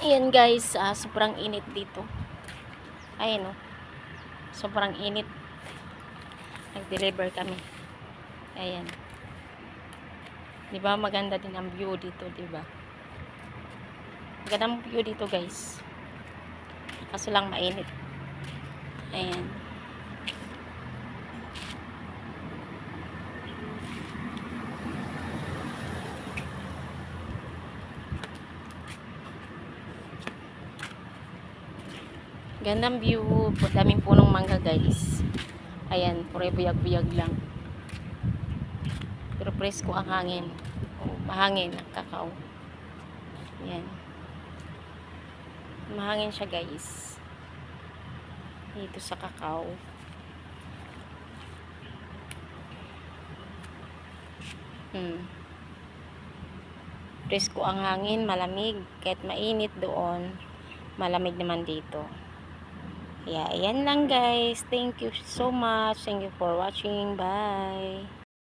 Ayan guys, sobrang init dito. Ayan oh, sobrang init. Nag-deliver kami. Ayan. 'Di ba maganda din ang view dito, 'di ba? Magandang view dito guys. Kaso lang mainit. Ayan. Gandang view, daming punong mangga guys. Ayan, pure buyag-buyag lang. Pero presko ang hangin. Mahangin ang kakao. Ayan. Mahangin siya guys. Dito sa kakao. Presko ang hangin, malamig. Kahit mainit doon, malamig naman dito. Kaya, ayan lang guys. Thank you so much. Thank you for watching. Bye.